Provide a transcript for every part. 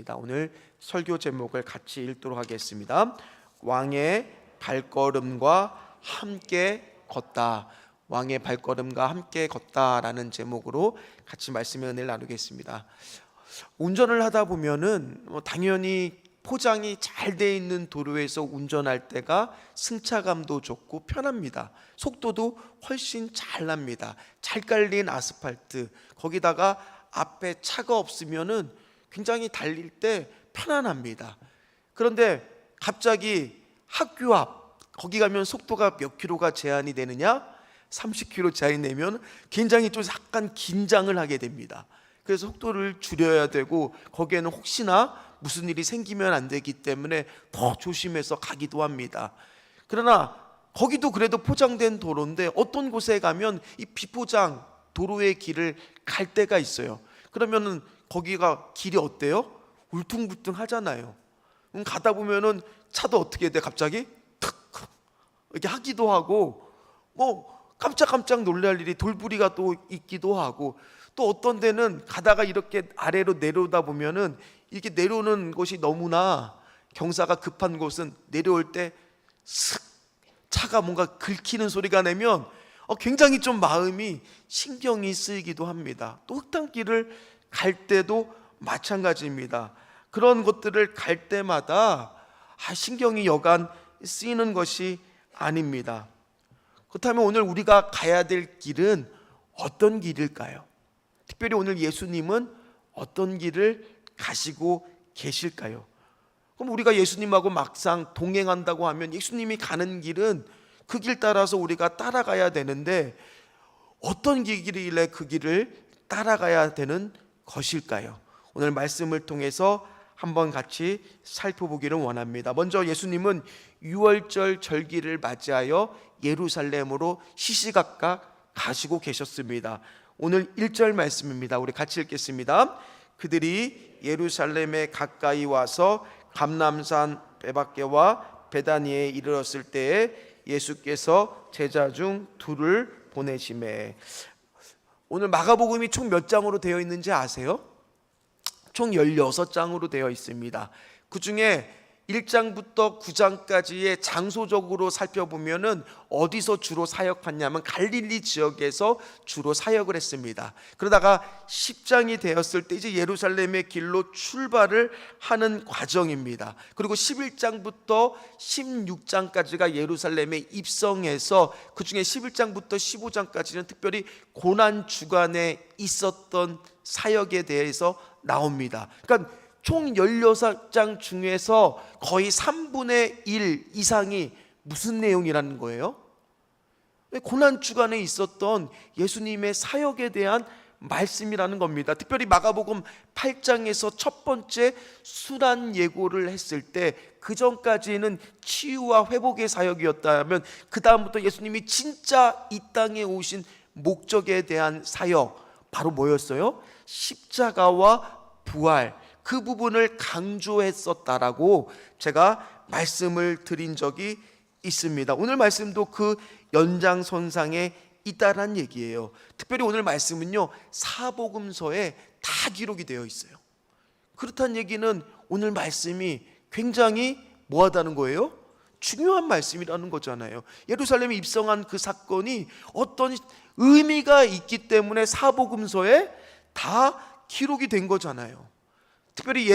있습니다. 오늘 설교 제목을 같이 읽도록 하겠습니다. 왕의 발걸음과 함께 걷다. 왕의 발걸음과 함께 걷다라는 제목으로 같이 말씀의 은혜를 나누겠습니다. 운전을 하다 보면은 당연히 포장이 잘 돼 있는 도로에서 운전할 때가 승차감도 좋고 편합니다. 속도도 훨씬 잘 납니다. 잘 깔린 아스팔트, 거기다가 앞에 차가 없으면은 굉장히 달릴 때 편안합니다. 그런데 갑자기 학교 앞, 거기 가면 속도가 몇 킬로가 제한이 되느냐? 30km 제한이 되면 굉장히 좀 약간 긴장을 하게 됩니다. 그래서 속도를 줄여야 되고, 거기에는 혹시나 무슨 일이 생기면 안 되기 때문에 더 조심해서 가기도 합니다. 그러나 거기도 그래도 포장된 도로인데 어떤 곳에 가면 이 비포장 도로의 길을 갈 때가 있어요. 그러면은 거기가 길이 어때요? 울퉁불퉁 하잖아요. 가다 보면은 차도 어떻게 돼? 갑자기 탁 이렇게 하기도 하고, 깜짝깜짝 놀랄 일이 돌부리가 또 있기도 하고, 또 어떤 데는 가다가 이렇게 아래로 내려오다 보면은 이렇게 내려오는 곳이 너무나 경사가 급한 곳은 내려올 때 슥 차가 뭔가 긁히는 소리가 나면 굉장히 좀 마음이 신경이 쓰이기도 합니다. 또 흙탕길을 갈 때도 마찬가지입니다. 그런 것들을 갈 때마다 신경이 여간 쓰이는 것이 아닙니다. 그렇다면 오늘 우리가 가야 될 길은 어떤 길일까요? 특별히 오늘 예수님은 어떤 길을 가시고 계실까요? 그럼 우리가 예수님하고 막상 동행한다고 하면 예수님이 가는 길은 그 길 따라서 우리가 따라가야 되는데, 어떤 길이길래 그 길을 따라가야 되는 것일까요? 오늘 말씀을 통해서 한번 같이 살펴보기를 원합니다. 먼저 예수님은 유월절 절기를 맞이하여 예루살렘으로 시시각각 가시고 계셨습니다. 오늘 1절 말씀입니다. 우리 같이 읽겠습니다. 그들이 예루살렘에 가까이 와서 감람산 베박개와 베다니에 이르렀을 때에 예수께서 제자 중 둘을 보내시매. 오늘 마가복음이 총 몇 장으로 되어 있는지 아세요? 총 16장으로 되어 있습니다. 그 중에 1장부터 9장까지의 장소적으로 살펴보면은 어디서 주로 사역했냐면 갈릴리 지역에서 주로 사역을 했습니다. 그러다가 10장이 되었을 때 이제 예루살렘의 길로 출발을 하는 과정입니다. 그리고 11장부터 16장까지가 예루살렘에 입성해서 그 중에 11장부터 15장까지는 특별히 고난 주간에 있었던 사역에 대해서 나옵니다. 그러니까 총 16장 중에서 거의 3분의 1 이상이 무슨 내용이라는 거예요? 고난 주간에 있었던 예수님의 사역에 대한 말씀이라는 겁니다. 특별히 마가복음 8장에서 첫 번째 순환 예고를 했을 때, 그 전까지는 치유와 회복의 사역이었다면 그 다음부터 예수님이 진짜 이 땅에 오신 목적에 대한 사역, 바로 뭐였어요? 십자가와 부활, 그 부분을 강조했었다라고 제가 말씀을 드린 적이 있습니다. 오늘 말씀도 그 연장선상에 있다란 얘기예요. 특별히 오늘 말씀은요, 사복음서에 다 기록이 되어 있어요. 그렇다는 얘기는 오늘 말씀이 굉장히 뭐하다는 거예요? 중요한 말씀이라는 거잖아요. 예루살렘에 입성한 그 사건이 어떤 의미가 있기 때문에 사복음서에 다 기록이 된 거잖아요. 특별히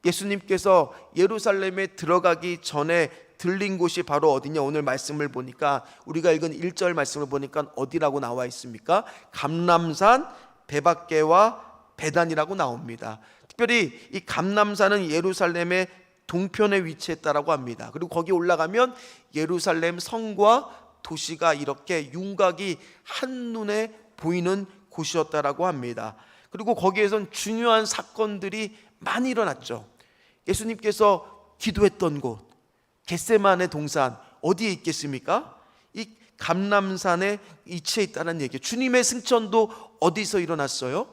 예수님께서 예루살렘에 들어가기 전에 들린 곳이 바로 어디냐? 오늘 말씀을 보니까, 우리가 읽은 1절 말씀을 보니까 어디라고 나와 있습니까? 감람산 베박개와 베단이라고 나옵니다. 특별히 이 감람산은 예루살렘의 동편에 위치했다라고 합니다. 그리고 거기 올라가면 예루살렘 성과 도시가 이렇게 윤곽이 한눈에 보이는 곳이었다라고 합니다. 그리고 거기에선 중요한 사건들이 많이 일어났죠. 예수님께서 기도했던 곳, 겟세마네 동산, 어디에 있겠습니까? 이 감람산에 위치해 있다는 얘기예요. 주님의 승천도 어디서 일어났어요?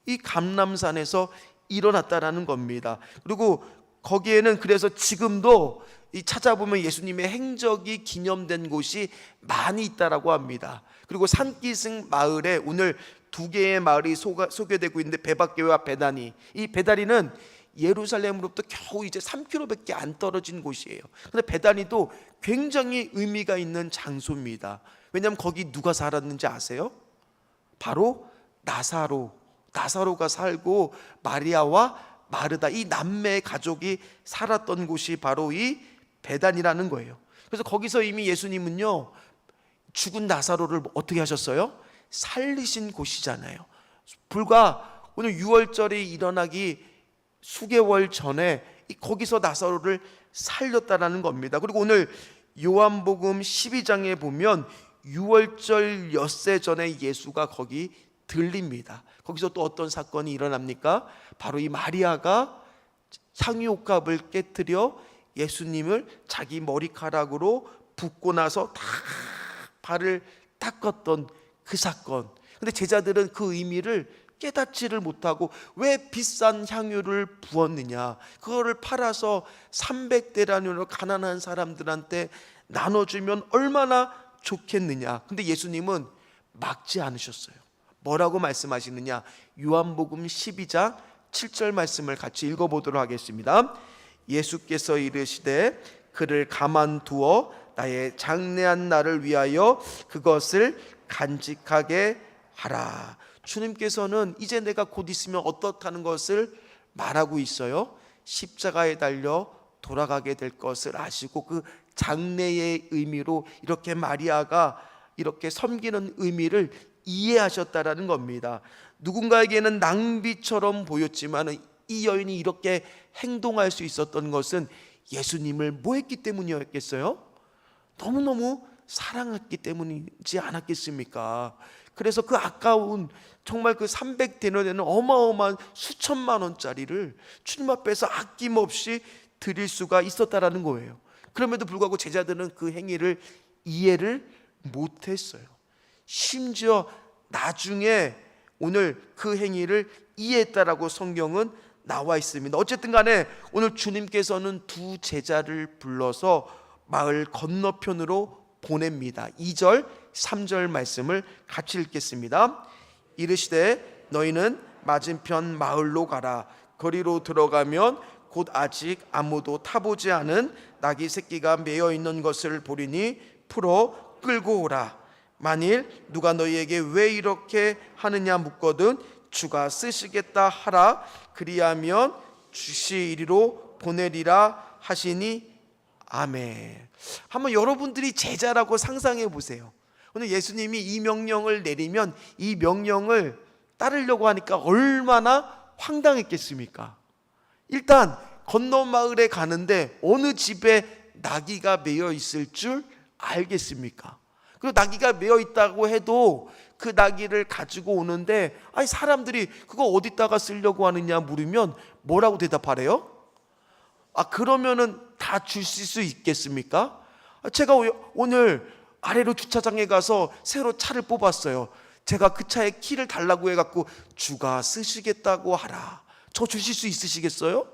이 감람산에서 일어났다라는 겁니다. 그리고 거기에는 그래서 지금도 이 찾아보면 예수님의 행적이 기념된 곳이 많이 있다라고 합니다. 그리고 산기슭 마을에 오늘 두 개의 마을이 소개되고 있는데, 베박개와 베다니, 이 베다니는 예루살렘으로부터 겨우 이제 3km밖에 안 떨어진 곳이에요. 근데 베다니도 굉장히 의미가 있는 장소입니다. 왜냐하면 거기 누가 살았는지 아세요? 바로 나사로가 살고 마리아와 마르다, 이 남매 가족이 살았던 곳이 바로 이 베단이라는 거예요. 그래서 거기서 이미 예수님은요, 죽은 나사로를 어떻게 하셨어요? 살리신 곳이잖아요. 불과 오늘 6월절이 일어나기 수개월 전에 거기서 나사로를 살렸다라는 겁니다. 그리고 오늘 요한복음 12장에 보면 6월절 엿새 전에 예수가 거기 들립니다. 거기서 또 어떤 사건이 일어납니까? 바로 이 마리아가 향유옥합을 깨뜨려 예수님을 자기 머리카락으로 붓고 나서 다 발을 닦았던 그 사건. 근데 제자들은 그 의미를 깨닫지를 못하고 왜 비싼 향유를 부었느냐, 그거를 팔아서 300데나리온으로 가난한 사람들한테 나눠주면 얼마나 좋겠느냐. 근데 예수님은 막지 않으셨어요. 뭐라고 말씀하시느냐? 요한복음 12장 7절 말씀을 같이 읽어보도록 하겠습니다. 예수께서 이르시되 그를 가만두어 나의 장래한 날을 위하여 그것을 간직하게 하라. 주님께서는 이제 내가 곧 있으면 어떻다는 것을 말하고 있어요. 십자가에 달려 돌아가게 될 것을 아시고 그 장래의 의미로 이렇게 마리아가 이렇게 섬기는 의미를 이해하셨다라는 겁니다. 누군가에게는 낭비처럼 보였지만 이 여인이 이렇게 행동할 수 있었던 것은 예수님을 뭐 했기 때문이었겠어요? 너무너무 사랑했기 때문이지 않았겠습니까? 그래서 그 아까운 정말 그 300데나리온은 어마어마한 수천만 원짜리를 주님 앞에서 아낌없이 드릴 수가 있었다라는 거예요. 그럼에도 불구하고 제자들은 그 행위를 이해를 못했어요. 심지어 나중에 오늘 그 행위를 이해했다라고 성경은 나와 있습니다. 어쨌든 간에 오늘 주님께서는 두 제자를 불러서 마을 건너편으로 보냅니다. 2절 3절 말씀을 같이 읽겠습니다. 이르시되 너희는 맞은편 마을로 가라. 거리로 들어가면 곧 아직 아무도 타보지 않은 나귀 새끼가 매어 있는 것을 보리니 풀어 끌고 오라. 만일 누가 너희에게 왜 이렇게 하느냐 묻거든 주가 쓰시겠다 하라. 그리하면 주시 이리로 보내리라 하시니 아멘. 한번 여러분들이 제자라고 상상해 보세요. 오늘 예수님이 이 명령을 내리면 이 명령을 따르려고 하니까 얼마나 황당했겠습니까? 일단 건너 마을에 가는데 어느 집에 나귀가 매여 있을 줄 알겠습니까? 그리고 나귀가 매여 있다고 해도 그 나귀를 가지고 오는데 아니 사람들이 그거 어디다가 쓰려고 하느냐 물으면 뭐라고 대답하래요? 그러면은 다 주실 수 있겠습니까? 제가 오늘 아래로 주차장에 가서 새로 차를 뽑았어요. 제가 그 차에 키를 달라고 해갖고 주가 쓰시겠다고 하라. 저 주실 수 있으시겠어요?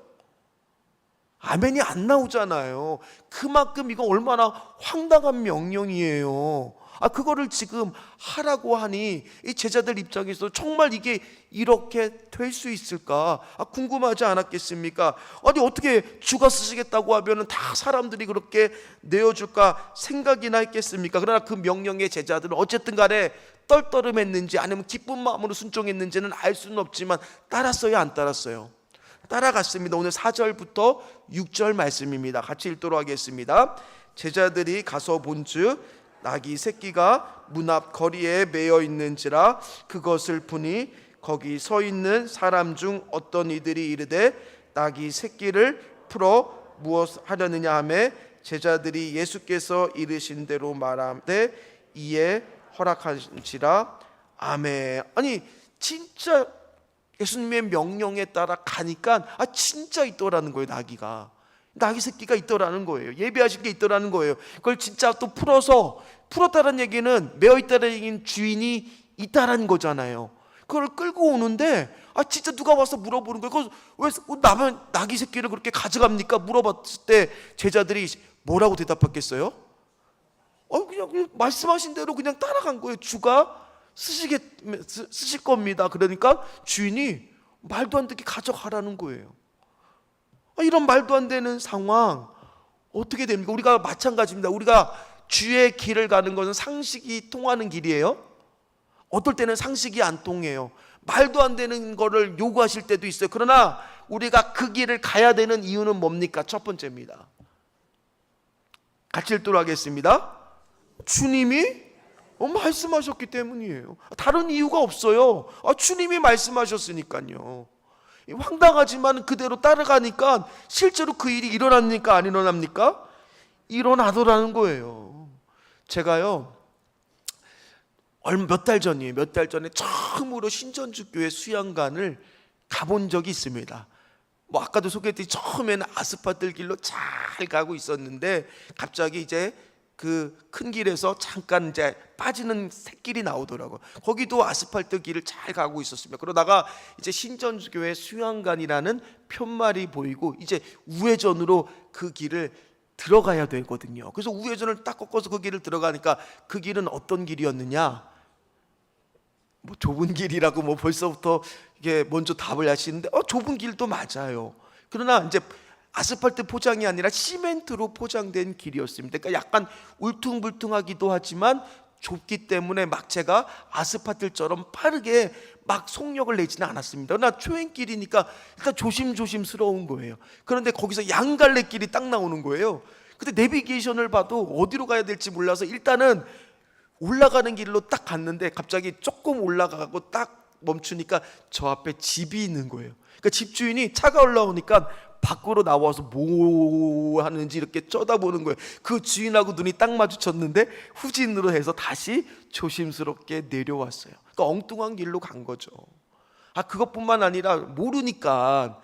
아멘이 안 나오잖아요. 그만큼 이거 얼마나 황당한 명령이에요. 그거를 지금 하라고 하니 이 제자들 입장에서 정말 이게 이렇게 될 수 있을까? 궁금하지 않았겠습니까? 아니 어떻게 주가 쓰시겠다고 하면은 다 사람들이 그렇게 내어줄까 생각이나 했겠습니까? 그러나 그 명령의 제자들은 어쨌든 간에 떨떠름했는지 아니면 기쁜 마음으로 순종했는지는 알 수는 없지만 따랐어요, 안 따랐어요? 따라갔습니다. 오늘 4절부터 6절 말씀입니다. 같이 읽도록 하겠습니다. 제자들이 가서 본즉 나귀 새끼가 문 앞 거리에 매여 있는지라 그것을 보니 거기 서 있는 사람 중 어떤 이들이 이르되 나귀 새끼를 풀어 무엇 하려느냐 하매 제자들이 예수께서 이르신 대로 말하되 이에 허락하신지라. 아멘. 아니 진짜 예수님의 명령에 따라 가니까 진짜 있더라는 거예요. 나귀 새끼가 있더라는 거예요. 예배하신 게 있더라는 거예요. 그걸 진짜 또 풀었다는 얘기는 매어 있다는 얘기는 주인이 있다라는 거잖아요. 그걸 끌고 오는데 진짜 누가 와서 물어보는 거예요. 왜 남은 나귀 새끼를 그렇게 가져갑니까? 물어봤을 때 제자들이 뭐라고 대답했겠어요? 그냥 말씀하신 대로 그냥 따라간 거예요. 주가 쓰실 겁니다. 그러니까 주인이 말도 안 되게 가져가라는 거예요. 이런 말도 안 되는 상황 어떻게 됩니까? 우리가 마찬가지입니다. 우리가 주의 길을 가는 것은 상식이 통하는 길이에요. 어떨 때는 상식이 안 통해요. 말도 안 되는 거를 요구하실 때도 있어요. 그러나 우리가 그 길을 가야 되는 이유는 뭡니까? 첫 번째입니다. 같이 읽도록 하겠습니다. 주님이 말씀하셨기 때문이에요. 다른 이유가 없어요. 주님이 말씀하셨으니까요. 황당하지만 그대로 따라가니까 실제로 그 일이 일어납니까? 안 일어납니까? 일어나더라는 거예요. 제가요 몇 달 전이에요. 몇 달 전에 처음으로 신천주교회 수양관을 가본 적이 있습니다. 아까도 소개했듯이 처음에는 아스팔트 길로 잘 가고 있었는데 갑자기 이제 그 큰 길에서 잠깐 이제 빠지는 샛길이 나오더라고요. 거기도 아스팔트 길을 잘 가고 있었습니다. 그러다가 이제 신천주교회 수양관이라는 편말이 보이고 이제 우회전으로 그 길을 들어가야 되거든요. 그래서 우회전을 딱 꺾어서 그 길을 들어가니까 그 길은 어떤 길이었느냐? 좁은 길이라고 벌써부터 이게 먼저 답을 하시는데 좁은 길도 맞아요. 그러나 이제 아스팔트 포장이 아니라 시멘트로 포장된 길이었습니다. 그러니까 약간 울퉁불퉁하기도 하지만 좁기 때문에 막 제가 아스팔트처럼 빠르게 막 속력을 내지는 않았습니다. 그러나 초행길이니까 일단 조심조심스러운 거예요. 그런데 거기서 양갈래길이 딱 나오는 거예요. 근데 내비게이션을 봐도 어디로 가야 될지 몰라서 일단은 올라가는 길로 딱 갔는데 갑자기 조금 올라가고 딱 멈추니까 저 앞에 집이 있는 거예요. 그러니까 집주인이 차가 올라오니까 밖으로 나와서 뭐 하는지 이렇게 쳐다보는 거예요. 그 주인하고 눈이 딱 마주쳤는데 후진으로 해서 다시 조심스럽게 내려왔어요. 그러니까 엉뚱한 길로 간 거죠. 그것뿐만 아니라 모르니까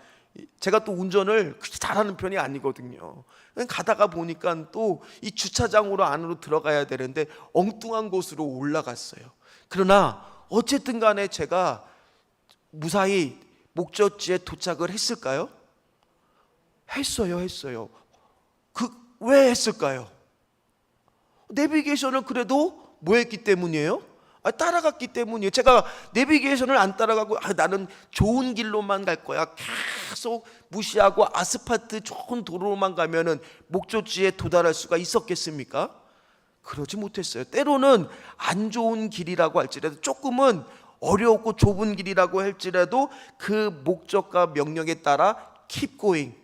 제가 또 운전을 그렇게 잘하는 편이 아니거든요. 가다가 보니까 또 이 주차장으로 안으로 들어가야 되는데 엉뚱한 곳으로 올라갔어요. 그러나 어쨌든 간에 제가 무사히 목적지에 도착을 했을까요? 했어요. 왜 했을까요? 내비게이션을 그래도 뭐 했기 때문이에요? 따라갔기 때문이에요. 제가 내비게이션을 안 따라가고 나는 좋은 길로만 갈 거야 계속 무시하고 아스팔트 좋은 도로로만 가면은 목적지에 도달할 수가 있었겠습니까? 그러지 못했어요. 때로는 안 좋은 길이라고 할지라도 조금은 어렵고 좁은 길이라고 할지라도 그 목적과 명령에 따라 keep going,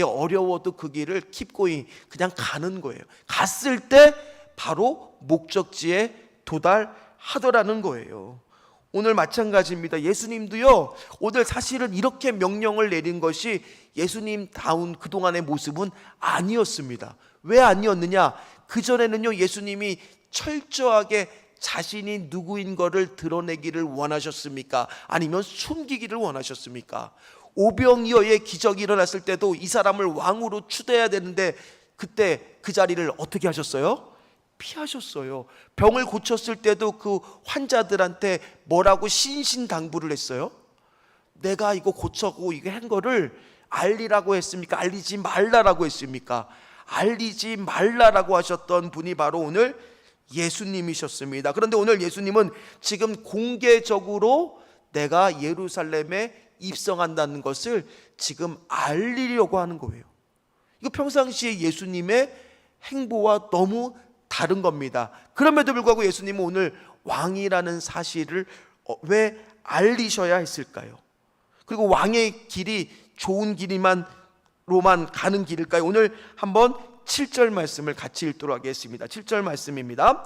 어려워도 그 길을 keep going, 그냥 가는 거예요. 갔을 때 바로 목적지에 도달하더라는 거예요. 오늘 마찬가지입니다. 예수님도요, 오늘 사실은 이렇게 명령을 내린 것이 예수님다운 그동안의 모습은 아니었습니다. 왜 아니었느냐? 그전에는요, 예수님이 철저하게 자신이 누구인 것을 드러내기를 원하셨습니까? 아니면 숨기기를 원하셨습니까? 오병이어의 기적이 일어났을 때도 이 사람을 왕으로 추대해야 되는데 그때 그 자리를 어떻게 하셨어요? 피하셨어요. 병을 고쳤을 때도 그 환자들한테 뭐라고 신신당부를 했어요? 내가 이거 고쳤고 이거 한 거를 알리라고 했습니까? 알리지 말라라고 했습니까? 알리지 말라라고 하셨던 분이 바로 오늘 예수님이셨습니다. 그런데 오늘 예수님은 지금 공개적으로 내가 예루살렘에 입성한다는 것을 지금 알리려고 하는 거예요. 이거 평상시에 예수님의 행보와 너무 다른 겁니다. 그럼에도 불구하고 예수님은 오늘 왕이라는 사실을 왜 알리셔야 했을까요? 그리고 왕의 길이 좋은 길로만 가는 길일까요? 오늘 한번 7절 말씀을 같이 읽도록 하겠습니다. 7절 말씀입니다.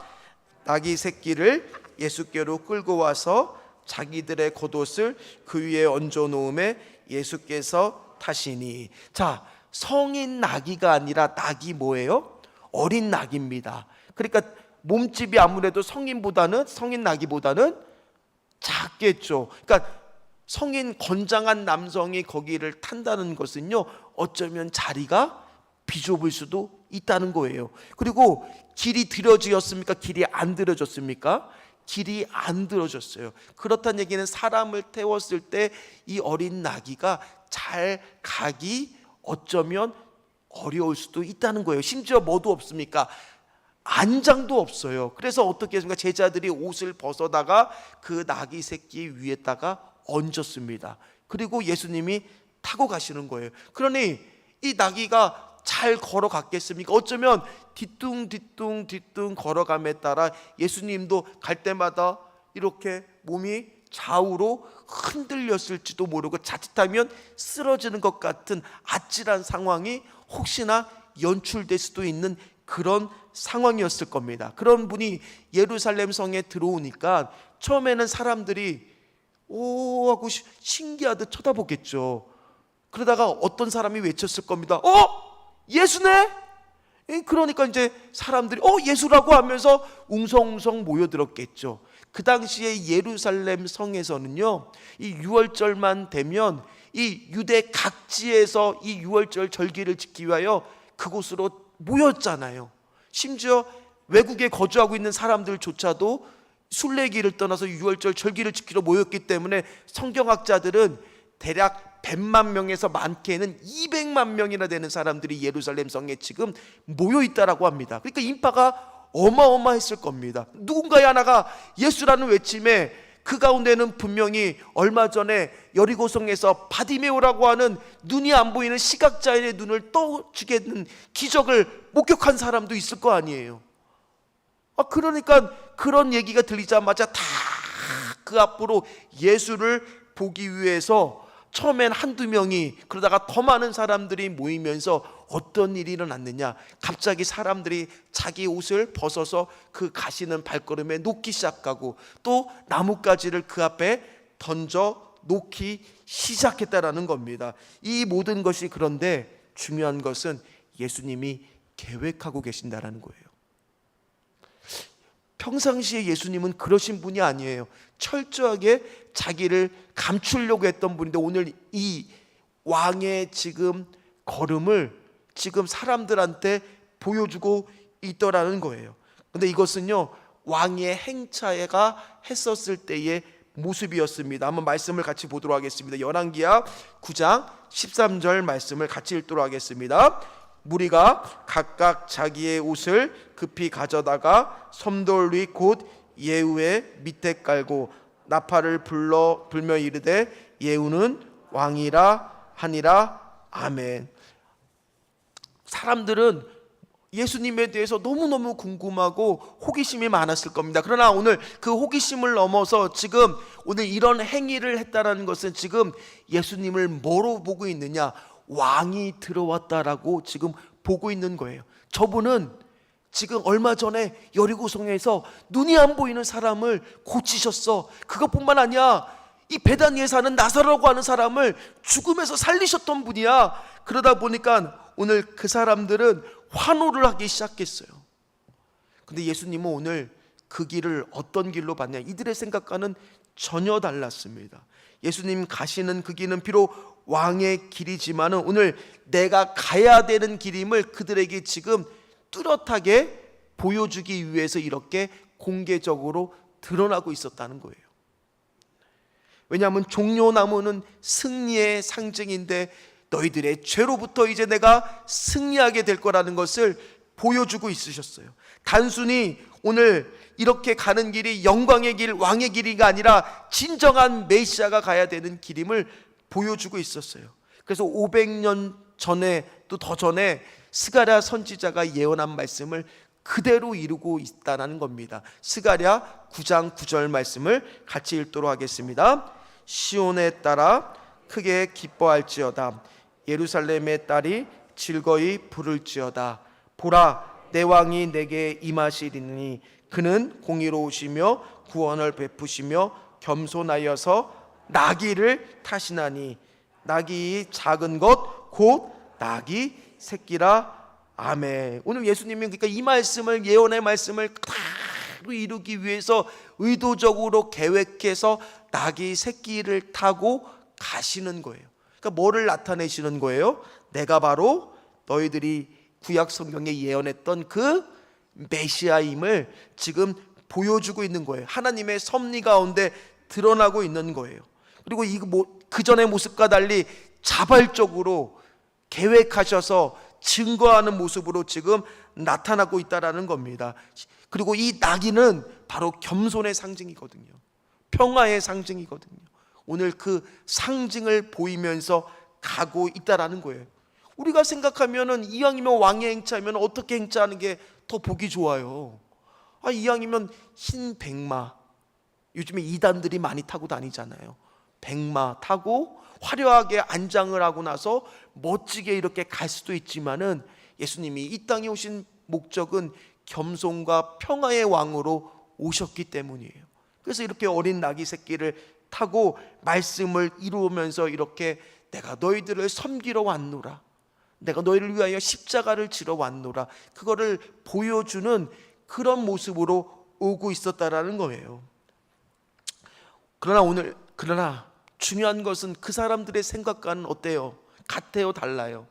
나귀 새끼를 예수께로 끌고 와서 자기들의 겉옷을 그 위에 얹어 놓음에 예수께서 타시니. 자, 성인 나귀가 아니라 나귀 뭐예요? 어린 나귀입니다. 그러니까 몸집이 아무래도 성인 나귀보다는 작겠죠. 그러니까 성인 건장한 남성이 거기를 탄다는 것은요, 어쩌면 자리가 비좁을 수도 있다는 거예요. 그리고 길이 들어지었습니까? 길이 안 들어졌습니까? 길이 안 들어졌어요. 그렇다는 얘기는 사람을 태웠을 때 이 어린 나귀가 잘 가기 어쩌면 어려울 수도 있다는 거예요. 심지어 뭐도 없습니까? 안장도 없어요. 그래서 어떻게 했습니까? 제자들이 옷을 벗어다가 그 나귀 새끼 위에다가 얹었습니다. 그리고 예수님이 타고 가시는 거예요. 그러니 이 나귀가 잘 걸어갔겠습니까? 어쩌면 뒤뚱 걸어감에 따라 예수님도 갈 때마다 이렇게 몸이 좌우로 흔들렸을지도 모르고 자칫하면 쓰러지는 것 같은 아찔한 상황이 혹시나 연출될 수도 있는 그런 상황이었을 겁니다. 그런 분이 예루살렘 성에 들어오니까 처음에는 사람들이 오 하고 신기하듯 쳐다보겠죠. 그러다가 어떤 사람이 외쳤을 겁니다. 예수네? 그러니까 이제 사람들이 예수라고 하면서 웅성웅성 모여들었겠죠. 그 당시에 예루살렘 성에서는요, 이 유월절만 되면 이 유대 각지에서 이 유월절 절기를 지키기 위하여 그곳으로 모였잖아요. 심지어 외국에 거주하고 있는 사람들조차도 순례길을 떠나서 유월절 절기를 지키러 모였기 때문에 성경학자들은 대략 100만 명에서 많게는 200만 명이나 되는 사람들이 예루살렘 성에 지금 모여 있다라고 합니다. 그러니까 인파가 어마어마했을 겁니다. 누군가의 하나가 예수라는 외침에 그 가운데는 분명히 얼마 전에 여리고성에서 바디메오라고 하는 눈이 안 보이는 시각자인의 눈을 떠주게 된 기적을 목격한 사람도 있을 거 아니에요. 그러니까 그런 얘기가 들리자마자 다 그 앞으로 예수를 보기 위해서 처음엔 한두 명이, 그러다가 더 많은 사람들이 모이면서 어떤 일이 일어났느냐, 갑자기 사람들이 자기 옷을 벗어서 그 가시는 발걸음에 놓기 시작하고 또 나뭇가지를 그 앞에 던져 놓기 시작했다라는 겁니다. 이 모든 것이, 그런데 중요한 것은 예수님이 계획하고 계신다라는 거예요. 평상시에 예수님은 그러신 분이 아니에요. 철저하게 자기를 감추려고 했던 분인데 오늘 이 왕의 지금 걸음을 지금 사람들한테 보여주고 있더라는 거예요. 근데 이것은요, 왕의 행차가 했었을 때의 모습이었습니다. 한번 말씀을 같이 보도록 하겠습니다. 열왕기하 9장 13절 말씀을 같이 읽도록 하겠습니다. 무리가 각각 자기의 옷을 급히 가져다가 섬돌 위 곧 예후의 밑에 깔고 나팔을 불며 이르되 예후는 왕이라 하니라. 아멘. 사람들은 예수님에 대해서 너무너무 궁금하고 호기심이 많았을 겁니다. 그러나 오늘 그 호기심을 넘어서 지금 오늘 이런 행위를 했다는 것은 지금 예수님을 뭐로 보고 있느냐, 왕이 들어왔다라고 지금 보고 있는 거예요. 저분은 지금 얼마 전에 여리고성에서 눈이 안 보이는 사람을 고치셨어. 그것뿐만 아니야, 이 베다니에 사는 나사로라고 하는 사람을 죽음에서 살리셨던 분이야. 그러다 보니까 오늘 그 사람들은 환호를 하기 시작했어요. 근데 예수님은 오늘 그 길을 어떤 길로 봤냐, 이들의 생각과는 전혀 달랐습니다. 예수님 가시는 그 길은 비록 왕의 길이지만은 오늘 내가 가야 되는 길임을 그들에게 지금 뚜렷하게 보여주기 위해서 이렇게 공개적으로 드러나고 있었다는 거예요. 왜냐하면 종려나무는 승리의 상징인데 너희들의 죄로부터 이제 내가 승리하게 될 거라는 것을 보여주고 있으셨어요. 단순히 오늘 이렇게 가는 길이 영광의 길, 왕의 길이가 아니라 진정한 메시아가 가야 되는 길임을 보여주고 있었어요. 그래서 500년 전에 또 더 전에 스가랴 선지자가 예언한 말씀을 그대로 이루고 있다는 겁니다. 스가랴 9장 9절 말씀을 같이 읽도록 하겠습니다. 시온에 따라 크게 기뻐할지어다. 예루살렘의 딸이 즐거이 부를지어다. 보라, 내 왕이 내게 임하시리니 그는 공의로우시며 구원을 베푸시며 겸손하여서 나귀를 타시나니 나귀 작은 것 곧 나귀 새끼라. 아멘. 오늘 예수님이 그러니까 이 말씀을, 예언의 말씀을 그대로 이루기 위해서 의도적으로 계획해서 나귀 새끼를 타고 가시는 거예요. 그러니까 뭐를 나타내시는 거예요? 내가 바로 너희들이 구약 성경에 예언했던 그 메시아임을 지금 보여주고 있는 거예요. 하나님의 섭리 가운데 드러나고 있는 거예요. 그리고 그 전의 모습과 달리 자발적으로 계획하셔서 증거하는 모습으로 지금 나타나고 있다라는 겁니다. 그리고 이 나귀는 바로 겸손의 상징이거든요. 평화의 상징이거든요. 오늘 그 상징을 보이면서 가고 있다라는 거예요. 우리가 생각하면은 이왕이면 왕의 행차하면 어떻게 행차하는 게 더 보기 좋아요? 이왕이면 흰 백마, 요즘에 이단들이 많이 타고 다니잖아요. 백마 타고 화려하게 안장을 하고 나서 멋지게 이렇게 갈 수도 있지만은 예수님이 이 땅에 오신 목적은 겸손과 평화의 왕으로 오셨기 때문이에요. 그래서 이렇게 어린 나귀 새끼를 타고 말씀을 이루면서 이렇게 내가 너희들을 섬기러 왔노라, 내가 너희를 위하여 십자가를 지러 왔노라, 그거를 보여주는 그런 모습으로 오고 있었다라는 거예요. 그러나 중요한 것은 그 사람들의 생각과는 어때요? 같아요? 달라요?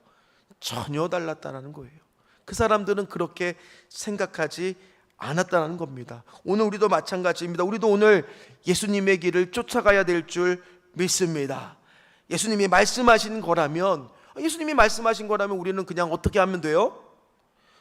전혀 달랐다는 거예요. 그 사람들은 그렇게 생각하지 않았다는 겁니다. 오늘 우리도 마찬가지입니다. 우리도 오늘 예수님의 길을 쫓아가야 될 줄 믿습니다. 예수님이 말씀하신 거라면 우리는 그냥 어떻게 하면 돼요?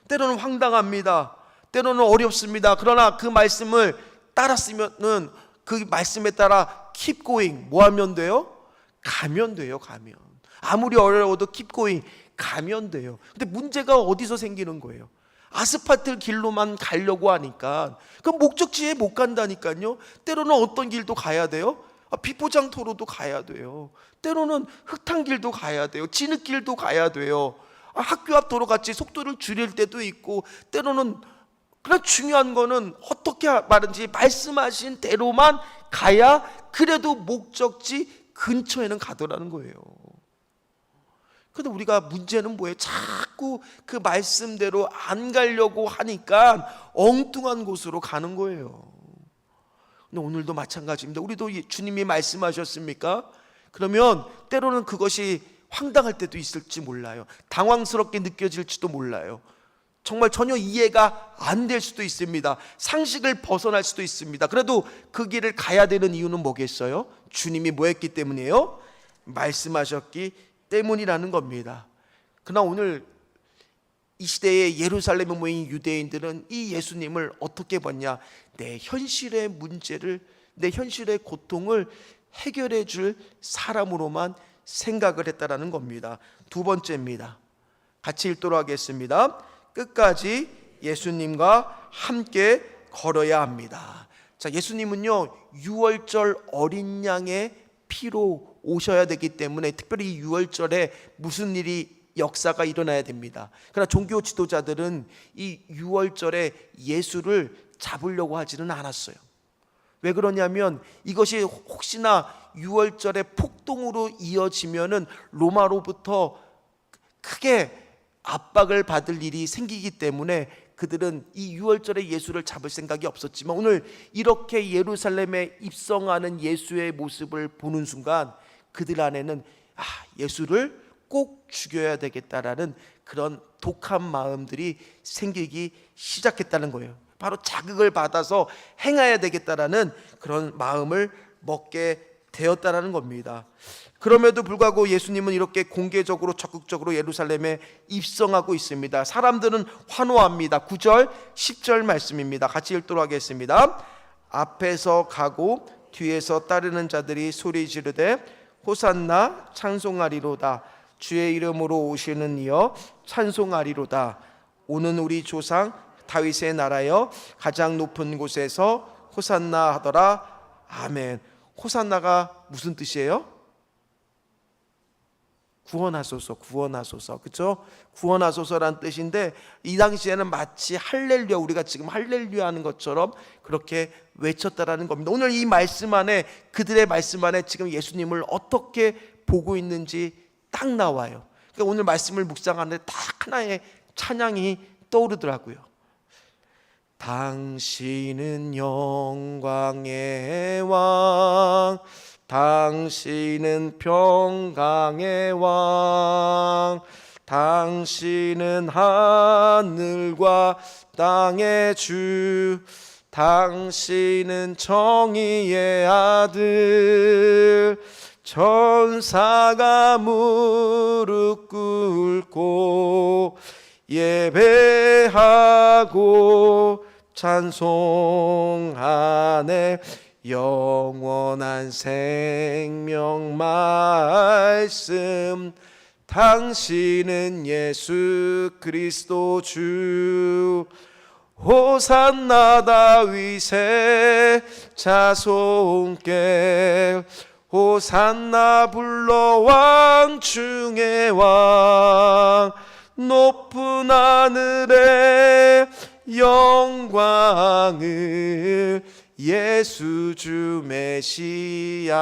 때로는 황당합니다. 때로는 어렵습니다. 그러나 그 말씀을 따랐으면은 그 말씀에 따라 keep going, 뭐 하면 돼요? 가면 돼요. 가면. 아무리 어려워도 keep going, 가면 돼요. 근데 문제가 어디서 생기는 거예요? 아스팔트 길로만 가려고 하니까 그 목적지에 못 간다니까요. 때로는 어떤 길도 가야 돼요? 비포장도로도 가야 돼요. 때로는 흙탕길도 가야 돼요. 진흙길도 가야 돼요. 학교 앞 도로같이 속도를 줄일 때도 있고, 때로는 그러나 중요한 거는 어떻게 말인지 말씀하신 대로만 가야 그래도 목적지 근처에는 가더라는 거예요. 근데 우리가 문제는 뭐예요? 자꾸 그 말씀대로 안 가려고 하니까 엉뚱한 곳으로 가는 거예요. 근데 오늘도 마찬가지입니다. 우리도 주님이 말씀하셨습니까? 그러면 때로는 그것이 황당할 때도 있을지 몰라요. 당황스럽게 느껴질지도 몰라요. 정말 전혀 이해가 안 될 수도 있습니다. 상식을 벗어날 수도 있습니다. 그래도 그 길을 가야 되는 이유는 뭐겠어요? 주님이 뭐 했기 때문이에요? 말씀하셨기 때문이라는 겁니다. 그러나 오늘 이 시대에 예루살렘에 모인 유대인들은 이 예수님을 어떻게 봤냐? 내 현실의 문제를, 내 현실의 고통을 해결해 줄 사람으로만 생각을 했다라는 겁니다. 두 번째입니다. 같이 읽도록 하겠습니다. 끝까지 예수님과 함께 걸어야 합니다. 자, 예수님은요, 유월절 어린 양의 피로 오셔야 되기 때문에 특별히 이 유월절에 무슨 일이 역사가 일어나야 됩니다. 그러나 종교 지도자들은 이 유월절에 예수를 잡으려고 하지는 않았어요. 왜 그러냐면 이것이 혹시나 유월절의 폭동으로 이어지면은 로마로부터 크게 압박을 받을 일이 생기기 때문에 그들은 이 유월절에 예수를 잡을 생각이 없었지만 오늘 이렇게 예루살렘에 입성하는 예수의 모습을 보는 순간 그들 안에는 예수를 꼭 죽여야 되겠다라는 그런 독한 마음들이 생기기 시작했다는 거예요. 바로 자극을 받아서 행해야 되겠다라는 그런 마음을 먹게 되었다라는 겁니다. 그럼에도 불구하고 예수님은 이렇게 공개적으로 적극적으로 예루살렘에 입성하고 있습니다. 사람들은 환호합니다. 9절 10절 말씀입니다. 같이 읽도록 하겠습니다. 앞에서 가고 뒤에서 따르는 자들이 소리 지르되 호산나 찬송하리로다. 주의 이름으로 오시는 이여 찬송하리로다. 오는 우리 조상 다윗의 나라여 가장 높은 곳에서 호산나 하더라. 아멘. 호산나가 무슨 뜻이에요? 구원하소서, 구원하소서, 그렇죠? 구원하소서란 뜻인데 이 당시에는 마치 할렐루야, 우리가 지금 할렐루야 하는 것처럼 그렇게 외쳤다라는 겁니다. 오늘 이 말씀 안에, 그들의 말씀 안에 지금 예수님을 어떻게 보고 있는지 딱 나와요. 그러니까 오늘 말씀을 묵상하는데 딱 하나의 찬양이 떠오르더라고요. 당신은 영광의 왕, 당신은 평강의 왕, 당신은 하늘과 땅의 주, 당신은 정의의 아들. 천사가 무릎 꿇고 예배하고 찬송하네. 영원한 생명 말씀 당신은 예수 그리스도 주. 호산나 다윗의 자손께 호산나 불러 왕 중의 왕. 높은 하늘의 영광을 예수 주 메시아네.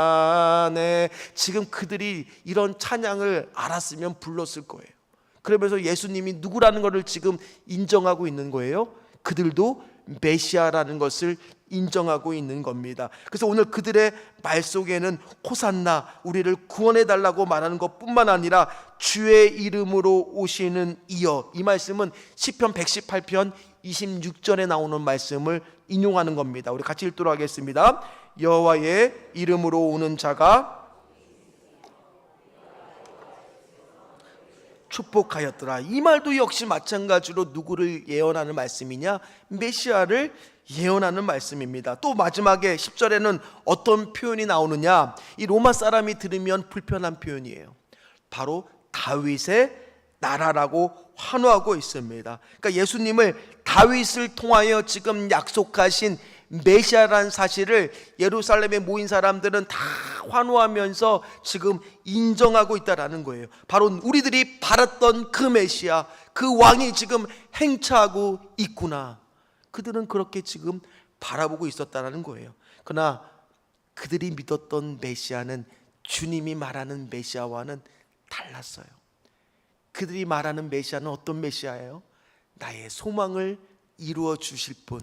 지금 그들이 이런 찬양을 알았으면 불렀을 거예요. 그러면서 예수님이 누구라는 것을 지금 인정하고 있는 거예요. 그들도 메시아라는 것을 인정하고 있는 겁니다. 그래서 오늘 그들의 말 속에는 호산나, 우리를 구원해 달라고 말하는 것뿐만 아니라 주의 이름으로 오시는 이여, 이 말씀은 시편 118편 26절에 나오는 말씀을 인용하는 겁니다. 우리 같이 읽도록 하겠습니다. 여호와의 이름으로 오는 자가 축복하였더라. 이 말도 역시 마찬가지로 누구를 예언하는 말씀이냐? 메시아를 예언하는 말씀입니다. 또 마지막에 10절에는 어떤 표현이 나오느냐? 이 로마 사람이 들으면 불편한 표현이에요. 바로 다윗의 나라라고 환호하고 있습니다. 그러니까 예수님을 다윗을 통하여 지금 약속하신 메시아라는 사실을 예루살렘에 모인 사람들은 다 환호하면서 지금 인정하고 있다라는 거예요. 바로 우리들이 바랐던 그 메시아, 그 왕이 지금 행차하고 있구나. 그들은 그렇게 지금 바라보고 있었다라는 거예요. 그러나 그들이 믿었던 메시아는 주님이 말하는 메시아와는 달랐어요. 그들이 말하는 메시아는 어떤 메시아예요? 나의 소망을 이루어 주실 분,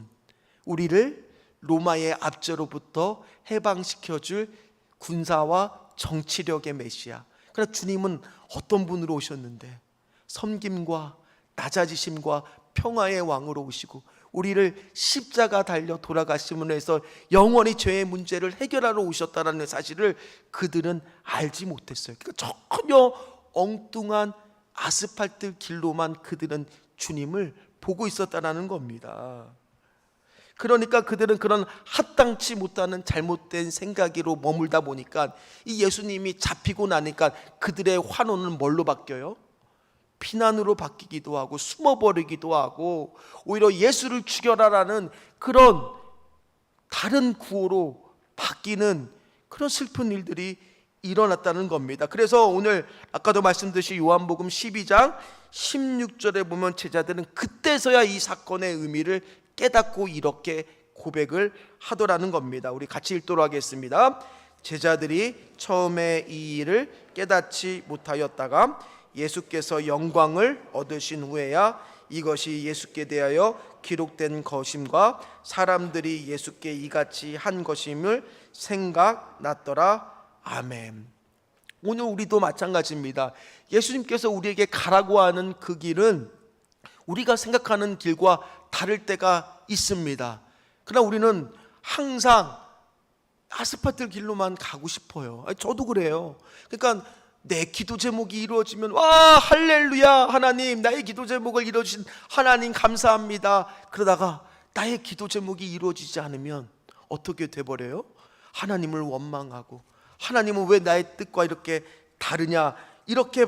우리를 로마의 압제로부터 해방시켜 줄 군사와 정치력의 메시아. 그러나 주님은 어떤 분으로 오셨는데 섬김과 낮아지심과 평화의 왕으로 오시고 우리를 십자가 달려 돌아가심으로 해서 영원히 죄의 문제를 해결하러 오셨다는 사실을 그들은 알지 못했어요. 그러니까 전혀 엉뚱한 아스팔트 길로만 그들은 주님을 보고 있었다는 겁니다. 그러니까 그들은 그런 합당치 못하는 잘못된 생각으로 머물다 보니까 이 예수님이 잡히고 나니까 그들의 환호는 뭘로 바뀌어요? 비난으로 바뀌기도 하고 숨어버리기도 하고 오히려 예수를 죽여라라는 그런 다른 구호로 바뀌는 그런 슬픈 일들이 일어났다는 겁니다. 그래서 오늘 아까도 말씀드린 요한복음 12장 16절에 보면 제자들은 그때서야 이 사건의 의미를 깨닫고 이렇게 고백을 하더라는 겁니다. 우리 같이 읽도록 하겠습니다. 제자들이 처음에 이 일을 깨닫지 못하였다가 예수께서 영광을 얻으신 후에야 이것이 예수께 대하여 기록된 것임과 사람들이 예수께 이같이 한 것임을 생각났더라. 아멘. 오늘 우리도 마찬가지입니다. 예수님께서 우리에게 가라고 하는 그 길은 우리가 생각하는 길과 다를 때가 있습니다. 그러나 우리는 항상 아스팔트 길로만 가고 싶어요. 저도 그래요. 그러니까 내 기도 제목이 이루어지면 와 할렐루야 하나님, 나의 기도 제목을 이루어주신 하나님 감사합니다. 그러다가 나의 기도 제목이 이루어지지 않으면 어떻게 돼버려요? 하나님을 원망하고 하나님은 왜 나의 뜻과 이렇게 다르냐, 이렇게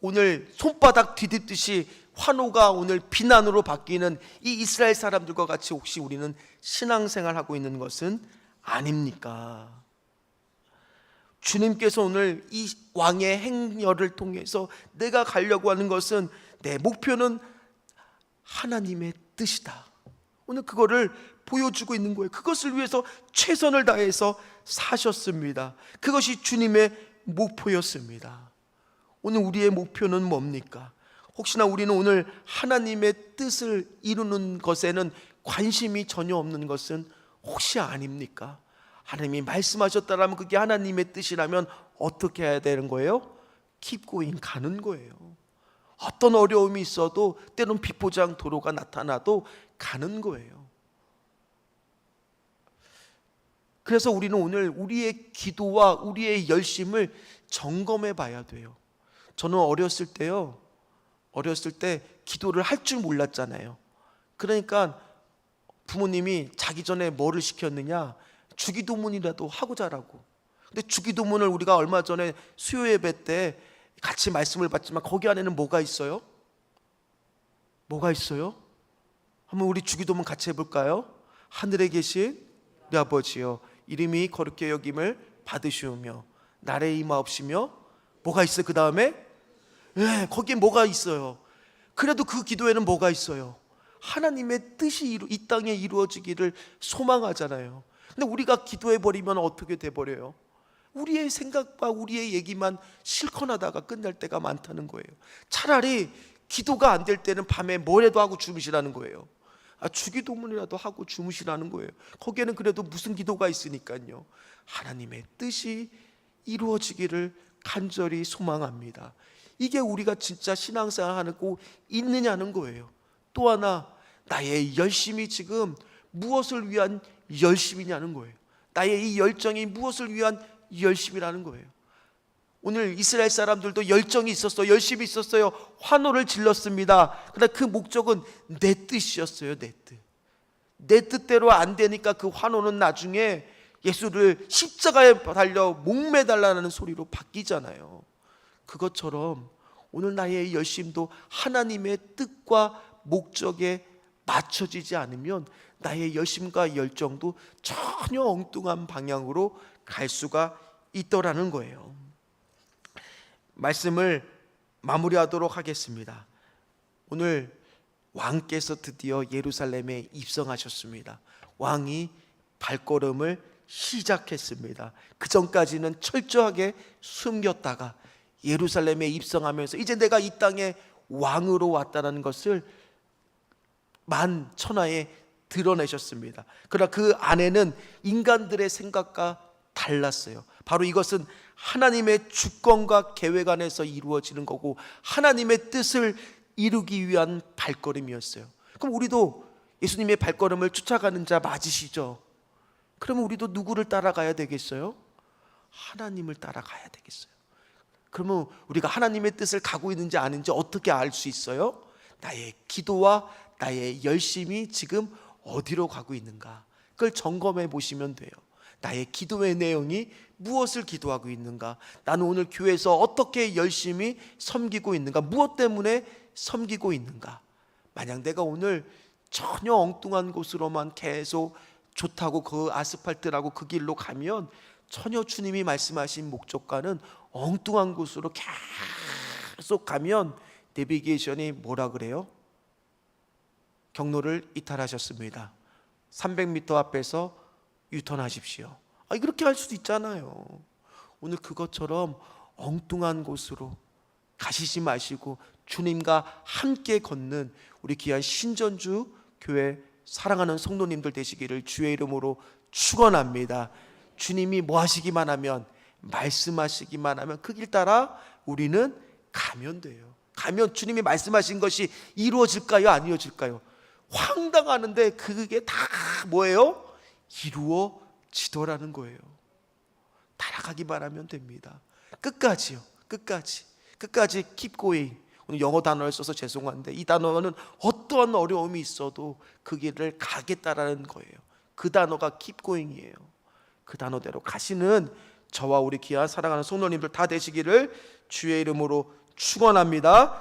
오늘 손바닥 뒤집듯이 환호가 오늘 비난으로 바뀌는 이 이스라엘 사람들과 같이 혹시 우리는 신앙생활하고 있는 것은 아닙니까? 주님께서 오늘 이 왕의 행렬을 통해서 내가 가려고 하는 것은, 내 목표는 하나님의 뜻이다. 오늘 그거를 보여주고 있는 거예요. 그것을 위해서 최선을 다해서 사셨습니다. 그것이 주님의 목표였습니다. 오늘 우리의 목표는 뭡니까? 혹시나 우리는 오늘 하나님의 뜻을 이루는 것에는 관심이 전혀 없는 것은 혹시 아닙니까? 하나님이 말씀하셨다라면 그게 하나님의 뜻이라면 어떻게 해야 되는 거예요? Keep going, 가는 거예요. 어떤 어려움이 있어도, 때론 비포장 도로가 나타나도 가는 거예요. 그래서 우리는 오늘 우리의 기도와 우리의 열심을 점검해 봐야 돼요. 저는 어렸을 때 기도를 할 줄 몰랐잖아요. 그러니까 부모님이 자기 전에 뭐를 시켰느냐, 주기도문이라도 하고 자라고. 근데 주기도문을 우리가 얼마 전에 수요 예배 때 같이 말씀을 받지만 거기 안에는 뭐가 있어요? 뭐가 있어요? 한번 우리 주기도문 같이 해볼까요? 하늘에 계신 우리 아버지여, 이름이 거룩히 여김을 받으시오며 나라의 임하옵시며, 뭐가 있어요? 그 다음에 거기에 뭐가 있어요? 그래도 그 기도에는 뭐가 있어요? 하나님의 뜻이 이 땅에 이루어지기를 소망하잖아요. 근데 우리가 기도해버리면 어떻게 돼버려요? 우리의 생각과 우리의 얘기만 실컷 하다가 끝날 때가 많다는 거예요. 차라리 기도가 안 될 때는 밤에 뭐라도 하고 주무시라는 거예요. 주기도문이라도 하고 주무시라는 거예요. 거기에는 그래도 무슨 기도가 있으니까요. 하나님의 뜻이 이루어지기를 간절히 소망합니다. 이게 우리가 진짜 신앙생활 하고 있느냐는 거예요. 또 하나, 나의 열심이 지금 무엇을 위한 열심이냐는 거예요. 나의 이 열정이 무엇을 위한 열심이라는 거예요. 오늘 이스라엘 사람들도 열정이 있었어요. 열심이 있었어요. 환호를 질렀습니다. 그러나 그 목적은 내 뜻이었어요. 내 뜻. 내 뜻대로 안 되니까 그 환호는 나중에 예수를 십자가에 달려 목매달라는 소리로 바뀌잖아요. 그것처럼 오늘 나의 열심도 하나님의 뜻과 목적에 맞춰지지 않으면 나의 열심과 열정도 전혀 엉뚱한 방향으로 갈 수가 있더라는 거예요. 말씀을 마무리하도록 하겠습니다. 오늘 왕께서 드디어 예루살렘에 입성하셨습니다. 왕이 발걸음을 시작했습니다. 그 전까지는 철저하게 숨겼다가 예루살렘에 입성하면서 이제 내가 이 땅에 왕으로 왔다는 것을 만천하에 드러내셨습니다. 그러나 그 안에는 인간들의 생각과 달랐어요. 바로 이것은 하나님의 주권과 계획 안에서 이루어지는 거고 하나님의 뜻을 이루기 위한 발걸음이었어요. 그럼 우리도 예수님의 발걸음을 쫓아가는 자 맞으시죠? 그러면 우리도 누구를 따라가야 되겠어요? 하나님을 따라가야 되겠어요. 그러면 우리가 하나님의 뜻을 가고 있는지 아닌지 어떻게 알 수 있어요? 나의 기도와 나의 열심이 지금 어디로 가고 있는가, 그걸 점검해 보시면 돼요. 나의 기도의 내용이 무엇을 기도하고 있는가, 나는 오늘 교회에서 어떻게 열심히 섬기고 있는가, 무엇 때문에 섬기고 있는가. 만약 내가 오늘 전혀 엉뚱한 곳으로만 계속 좋다고 그 아스팔트라고 그 길로 가면 전혀 주님이 말씀하신 목적과는 엉뚱한 곳으로 계속 가면 내비게이션이 뭐라 그래요? 경로를 이탈하셨습니다. 300m 앞에서 유턴하십시오. 이렇게 할 수도 있잖아요. 오늘 그것처럼 엉뚱한 곳으로 가시지 마시고 주님과 함께 걷는 우리 귀한 신전주 교회 사랑하는 성도님들 되시기를 주의 이름으로 축원합니다. 주님이 뭐 하시기만 하면, 말씀하시기만 하면 그 길 따라 우리는 가면 돼요. 가면 주님이 말씀하신 것이 이루어질까요? 안 이루어질까요? 황당하는데 그게 다 뭐예요? 이루어지더라는 거예요. 따라가기만 하면 됩니다. 끝까지요. 끝까지 keep going. 오늘 영어 단어를 써서 죄송한데 이 단어는 어떠한 어려움이 있어도 그 길을 가겠다라는 거예요. 그 단어가 keep going이에요. 그 단어대로 가시는 저와 우리 귀한 사랑하는 성도님들 다 되시기를 주의 이름으로 축원합니다.